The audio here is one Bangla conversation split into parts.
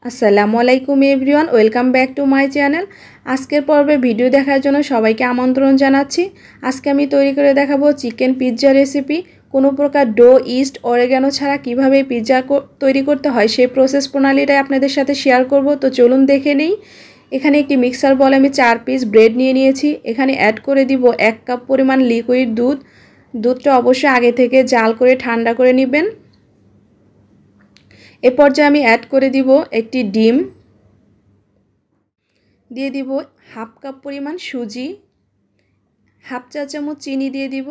আসসালামু আলাইকুম everyone, welcome back to my channel. আজকের পর্বে ভিডিও দেখার জন্য সবাইকে আমন্ত্রণ জানাচ্ছি। আজকে আমি তৈরি করে দেখাবো চিকেন পিৎজা রেসিপি। কোনো প্রকার ডো, ইস্ট, অরেগানো ছাড়া কিভাবে পিৎজা তৈরি করতে হয় সেই প্রসেস প্রণালীটাই আপনাদের সাথে শেয়ার করব। তো চলুন দেখে নিই। এখানে একটি মিক্সার বলে আমি 4 পিস ব্রেড নিয়ে নিয়েছি। এখানে অ্যাড করে দিব 1 কাপ পরিমাণ লিকুইড দুধ। দুধটা অবশ্যই আগে থেকে জাল করে ঠান্ডা করে নেবেন। এ পর্যায়ে আমি অ্যাড করে দিব একটি ডিম, দিয়ে দিব হাফ কাপ পরিমাণ সুজি, হাফ চা চামচ চিনি দিয়ে দিব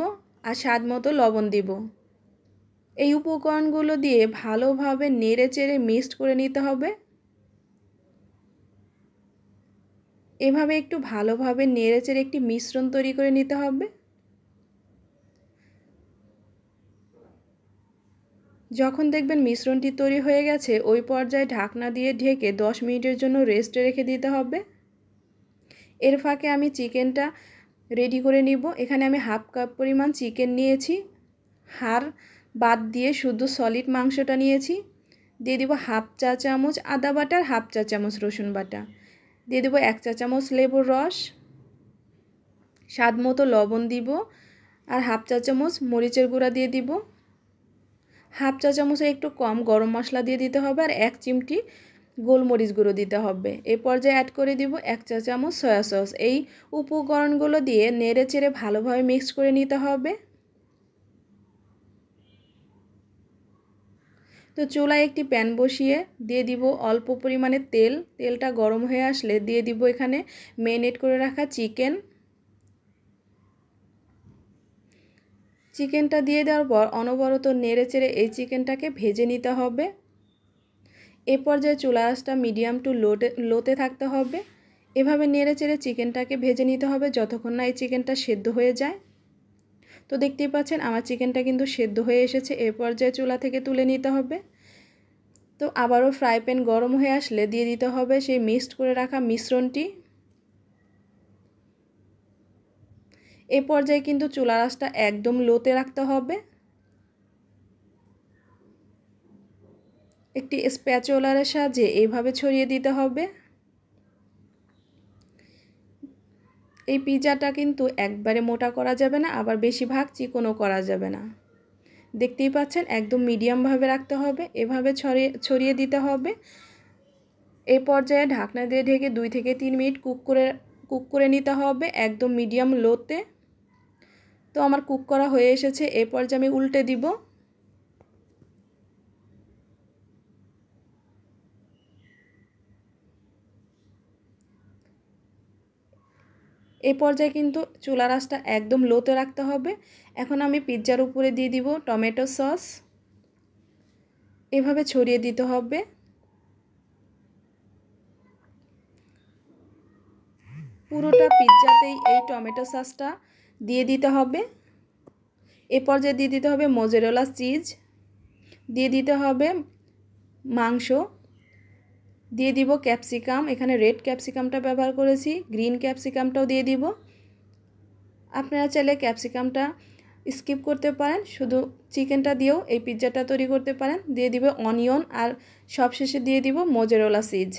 আর স্বাদ মতো লবণ দিব। এই উপকরণগুলো দিয়ে ভালোভাবে নেড়ে চেড়ে মিক্সড করে নিতে হবে। এভাবে একটু ভালোভাবে নেড়ে চেড়ে একটি মিশ্রণ তৈরি করে নিতে হবে। যখন দেখবেন মিশ্রণটি তৈরি হয়ে গেছে, ওই পর্যায়ে ঢাকনা দিয়ে ঢেকে 10 মিনিটের জন্য রেস্টে রেখে দিতে হবে। এর ফাঁকে আমি চিকেনটা রেডি করে নিব। এখানে আমি হাফ কাপ পরিমাণ চিকেন নিয়েছি, হাড় বাদ দিয়ে শুধু সলিড মাংসটা নিয়েছি। দিয়ে দিব হাফ চা চামচ আদা বাটা, হাফ চা চামচ রসুন বাটা, দিয়ে দেব 1 চা চামচ লেবুর রস, স্বাদ মতো লবণ দিব আর হাফ চা চামচ মরিচের গুঁড়া দিয়ে দিব। হাফ চা চামচে একটু কম গরম মশলা দিয়ে দিতে হবে আর 1 চিমটি গোলমরিচ গুঁড়ো দিতে হবে। এই পর্যায়ে অ্যাড করে দিব 1 চা চামচ সয়া সস। এই উপকরণগুলো দিয়ে নেড়ে চেড়ে ভালোভাবে মিক্স করে নিতে হবে। তো চুলায় একটি প্যান বসিয়ে দিয়ে দিব অল্প পরিমাণে তেল। তেলটা গরম হয়ে আসলে দিয়ে দিব এখানে ম্যারিনেট করে রাখা চিকেনটা দিয়ে দেওয়ার পর অনবরত নেড়ে চেড়ে এই চিকেনটাকে ভেজে নিতে হবে। এ পর্যায়ে চুলার আঁচটা মিডিয়াম টু লোতে থাকতে হবে। এভাবে নেড়ে চেড়ে চিকেনটাকে ভেজে নিতে হবে যতক্ষণ না এই চিকেনটা সেদ্ধ হয়ে যায়। তো দেখতেই পাচ্ছেন আমার চিকেনটা কিন্তু সেদ্ধ হয়ে এসেছে। এ পর্যায়ে চুলা থেকে তুলে নিতে হবে। তো আবারও ফ্রাই প্যান গরম হয়ে আসলে দিয়ে দিতে হবে সেই মিক্সড করে রাখা মিশ্রণটি। এ পর্যায়ে কিন্তু চুলার আঁচটা একদম লোতে রাখতে হবে। একটি স্প্যাচুলারের সাহায্যে এইভাবে ছড়িয়ে দিতে হবে। এই পিৎজাটা কিন্তু একবারে মোটা করা যাবে না, আবার বেশি ভাগ চিকনও করা যাবে না। দেখতেই পাচ্ছেন একদম মিডিয়ামভাবে রাখতে হবে, এভাবে ছড়িয়ে দিতে হবে। এই পর্যায়ে ঢাকনা দিয়ে ঢেকে 2 থেকে 3 মিনিট কুক করে নিতে হবে একদম মিডিয়াম লোতে। তো আমার কুক করা হয়ে এসেছে। এই পর্যায়ে আমি উল্টে দিব। এই পর্যায়ে কিন্তু চুলার আঁচটা একদম লোতে রাখতে হবে। এখন আমি পিৎজার উপরে দিয়ে দিব টমেটো সস। এভাবে ছড়িয়ে দিতে হবে। পুরোটা পিৎজাতেই এই টমেটো সসটা দিয়ে দিতে হবে। এ পর্যায়ে দিয়ে দিতে হবে মোজারেলা চিজ, দিয়ে দিতে হবে মাংস, দিয়ে দিব ক্যাপসিকাম। এখানে রেড ক্যাপসিকামটা ব্যবহার করেছি, গ্রিন ক্যাপসিকামটাও দিয়ে দিব। আপনারা চাইলে ক্যাপসিকামটা স্কিপ করতে পারেন, শুধু চিকেনটা দিয়েও এই পিৎজাটা তৈরি করতে পারেন। দিয়ে দিব অনিয়ন আর সবশেষে দিয়ে দিব মোজারেলা চিজ।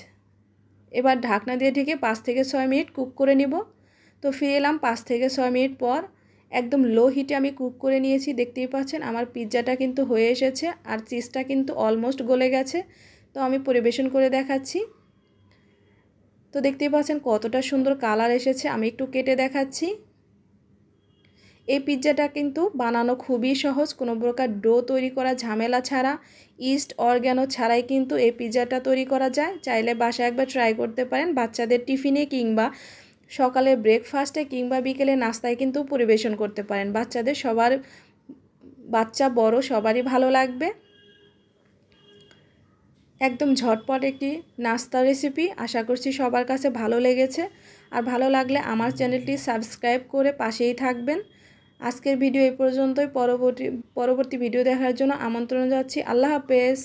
এবার ঢাকনা দিয়ে ঢেকে 5 থেকে 6 মিনিট কুক করে নিব। তো ফিরে এলাম 5 থেকে 6 মিনিট পর। একদম লো হিটে আমি কুক করে নিয়েছি। দেখতেই পাচ্ছেন আমার পিৎজাটা কিন্তু হয়ে এসেছে আর চিজটা কিন্তু অলমোস্ট গলে গেছে। তো আমি পরিবেশন করে দেখাচ্ছি। তো দেখতেই পাচ্ছেন কতটা সুন্দর কালার এসেছে। আমি একটু কেটে দেখাচ্ছি। এই পিৎজাটা কিন্তু বানানো খুবই সহজ, কোনো প্রকার ডো তৈরি করা ঝামেলা ছাড়া, ইস্ট অর্গ্যানো ছাড়াই কিন্তু এই পিৎজাটা তৈরি করা যায়। চাইলে বাসায় একবার ট্রাই করতে পারেন। বাচ্চাদের টিফিনে কিংবা সকালে ব্রেকফাস্টে কিংবা বিকেলে নাস্তায় কিন্তু পরিবেশন করতে পারেন। বাচ্চা বড় সবারই ভালো লাগবে। একদম ঝটপট একটি নাস্তা রেসিপি। আশা করছি সবার কাছে ভালো লেগেছে। আর ভালো লাগলে আমার চ্যানেলটি সাবস্ক্রাইব করে পাশেই থাকবেন। আজকের ভিডিও এই পর্যন্তই। পরবর্তী ভিডিও দেখার জন্য আমন্ত্রণ জানাচ্ছি। আল্লাহ হাফেজ।